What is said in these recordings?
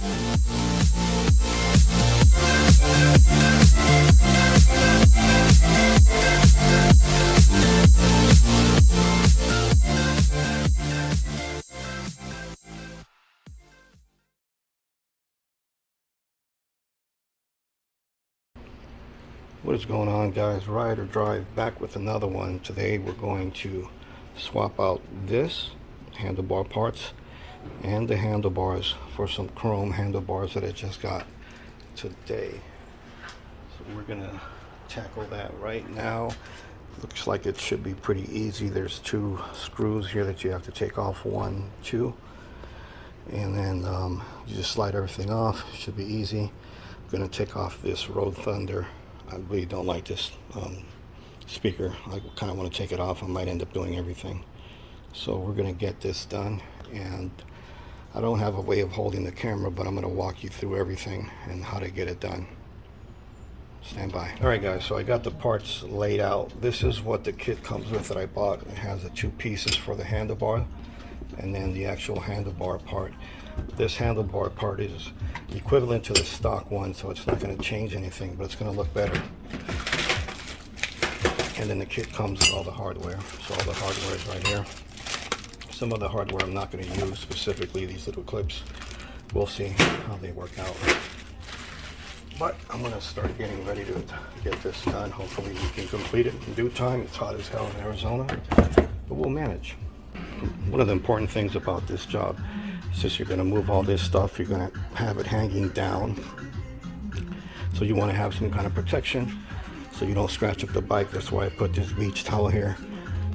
What is going on, guys? Ride or Drive back with another one. Today we're going to swap out this handlebar parts and the handlebars for some chrome handlebars that I just got today. So we're gonna tackle that right now. Looks like it should be pretty easy. There's 2 screws here that you have to take off, 1, 2, and then you just slide everything off. It should be easy. I'm gonna take off this Road Thunder. I really don't like this speaker. I kind of want to take it off. I might end up doing everything. So we're going to get this done. And I don't have a way of holding the camera, but I'm going to walk you through everything and how to get it done. Stand by. Alright guys, so I got the parts laid out. This is what the kit comes with that I bought. It has the 2 pieces for the handlebar and then the actual handlebar part. This handlebar part is equivalent to the stock one, so it's not going to change anything, but it's going to look better. And then the kit comes with all the hardware. So all the hardware is right here. Some of the hardware I'm not going to use, specifically these little clips. We'll see how they work out. But I'm going to start getting ready to get this done. Hopefully we can complete it in due time. It's hot as hell in Arizona, but we'll manage. One of the important things about this job, since you're going to move all this stuff, you're going to have it hanging down. So you want to have some kind of protection so you don't scratch up the bike. That's why I put this beach towel here.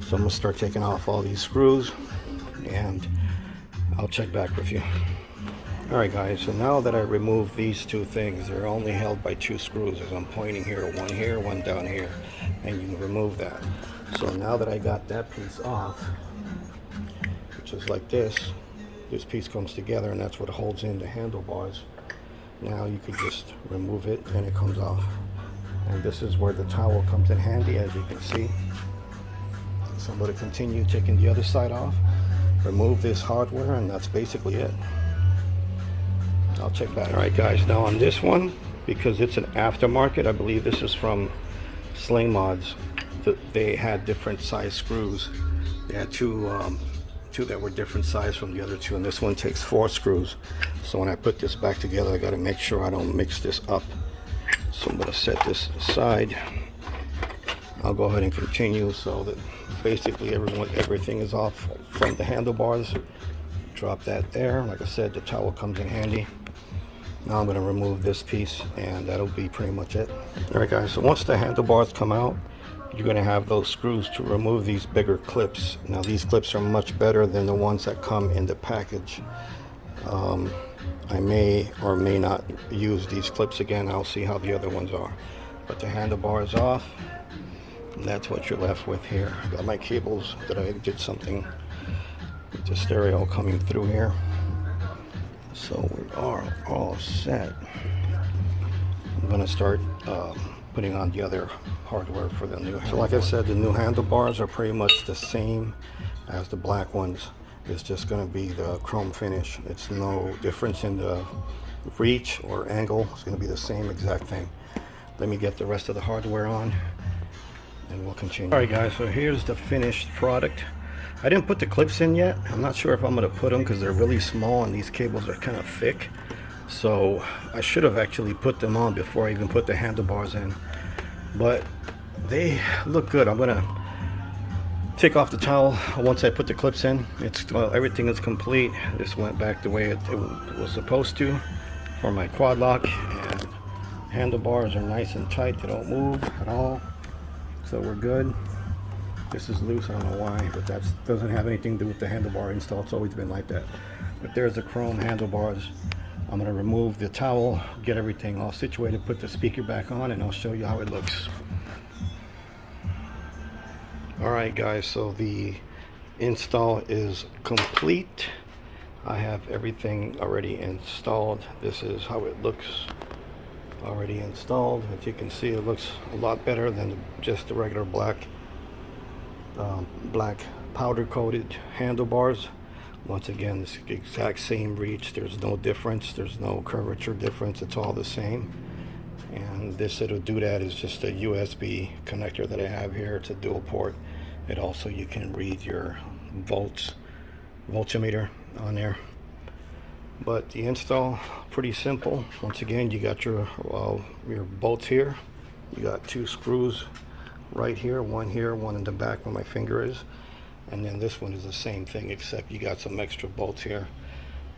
So I'm going to start taking off all these screws and I'll check back with you. Alright guys, so now that I remove these 2 things, they're only held by 2 screws. As I'm pointing here, one down here, and you can remove that. So now that I got that piece off, which is like this piece comes together and that's what holds in the handlebars. Now you can just remove it and it comes off. And this is where the towel comes in handy, as you can see. So I'm going to continue taking the other side off, remove this hardware, and that's basically it. I'll check back. Alright guys, now on this one, because it's an aftermarket, I believe this is from Sling Mods, they had different size screws. They had two that were different size from the other 2, and this one takes 4 screws. So when I put this back together, I got to make sure I don't mix this up. So I'm going to set this aside. I'll go ahead and continue so that basically everything is off from the handlebars. Drop that there. Like I said, the towel comes in handy. Now I'm going to remove this piece and that'll be pretty much it. Alright guys, so once the handlebars come out, you're going to have those screws to remove these bigger clips. Now these clips are much better than the ones that come in the package. I may or may not use these clips again. I'll see how the other ones are. But the handlebar is off. And that's what you're left with here. I got my cables that I did something with the stereo coming through here. So we are all set. I'm going to start putting on the other hardware for the new. So like I said, the new handlebars are pretty much the same as the black ones. It's just going to be the chrome finish. It's no difference in the reach or angle. It's going to be the same exact thing. Let me get the rest of the hardware on and we'll continue. Alright guys, so here's the finished product. I didn't put the clips in yet. I'm not sure if I'm going to put them because they're really small and these cables are kind of thick. So I should have actually put them on before I even put the handlebars in. But they look good. I'm going to take off the towel once I put the clips in. Everything is complete. This went back the way it was supposed to for my quad lock. And handlebars are nice and tight. They don't move at all. So we're good. This is loose, I don't know why, but that doesn't have anything to do with the handlebar install. It's always been like that. But there's the chrome handlebars. I'm going to remove the towel, get everything all situated, put the speaker back on, and I'll show you how it looks. Alright guys, so the install is complete. I have everything already installed. This is how it looks already installed. As you can see, it looks a lot better than just the regular black powder coated handlebars. Once again, it's the exact same reach. There's no difference. There's no curvature difference. It's all the same. And this little doodad is just a USB connector that I have here. It's a dual port. It also, you can read your voltmeter on there. But the install, pretty simple. Once again, you got your bolts here. You got 2 screws right here, one in the back where my finger is. And then this one is the same thing, except you got some extra bolts here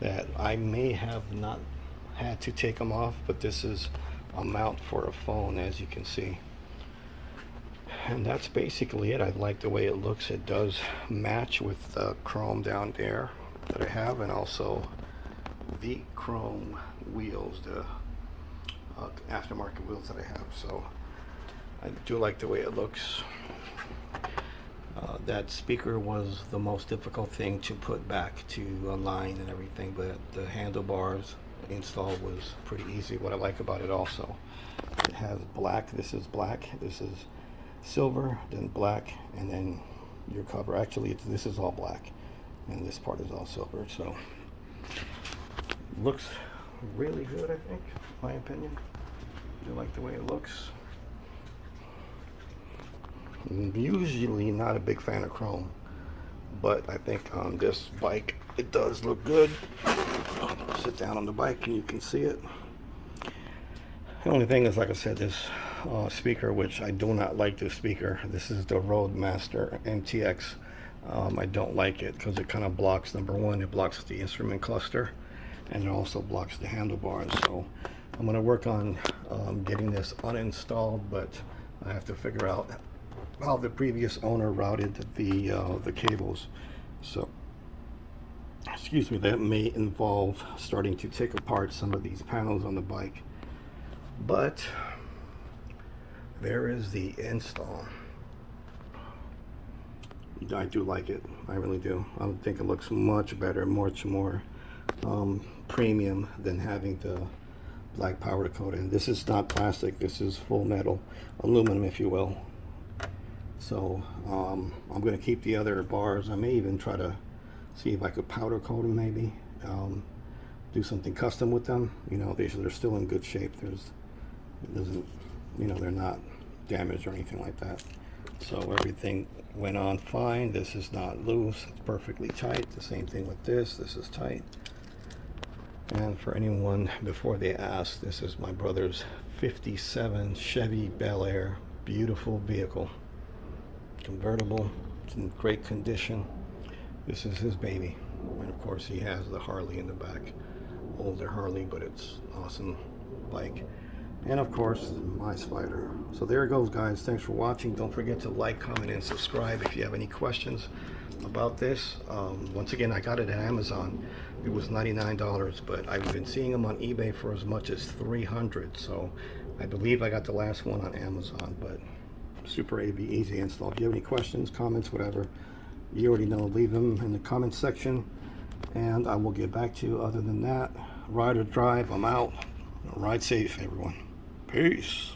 that I may have not had to take them off, but this is a mount for a phone, as you can see. And that's basically it. I like the way it looks. It does match with the chrome down there that I have, and also the chrome wheels, the aftermarket wheels that I have. So I do like the way it looks. That speaker was the most difficult thing to put back to align and everything, but the handlebars install was pretty easy. What I like about it also, it has black. This is black. This is silver, then black, and then your cover. Actually, this is all black, and this part is all silver. So looks really good, I think, in my opinion. I do like the way it looks. I'm usually not a big fan of chrome, but I think on this bike it does look good. Sit down on the bike and you can see it. The only thing is, like I said, this speaker, which I do not like this speaker. This is the Roadmaster MTX. I don't like it because it kind of blocks, number one, it blocks the instrument cluster, and it also blocks the handlebars. So I'm going to work on getting this uninstalled, but I have to figure out how the previous owner routed the cables. So excuse me, that may involve starting to take apart some of these panels on the bike. But there is the install. I do like it. I really do. I think it looks much better, much more premium than having the black powder coat. And this is not plastic. This is full metal, aluminum, if you will. So I'm going to keep the other bars. I may even try to see if I could powder coat them, maybe do something custom with them. You know, they're still in good shape. It doesn't, you know, they're not damaged or anything like that. So everything went on fine. This is not loose. It's perfectly tight. The same thing with this. This is tight. And for anyone before they ask, this is my brother's 57 Chevy Bel Air. Beautiful vehicle. Convertible. It's in great condition. This is his baby. And of course he has the Harley in the back. Older Harley, but it's an awesome bike. And of course my Spyder. So there it goes, guys. Thanks for watching. Don't forget to like, comment, and subscribe if you have any questions about this. Once again, I got it at Amazon. It was $99, but I've been seeing them on eBay for as much as $300. So I believe I got the last one on Amazon, but super easy install. If you have any questions, comments, whatever, you already know, leave them in the comments section and I will get back to you. Other than that, ride or drive, I'm out. Ride safe, everyone. Peace.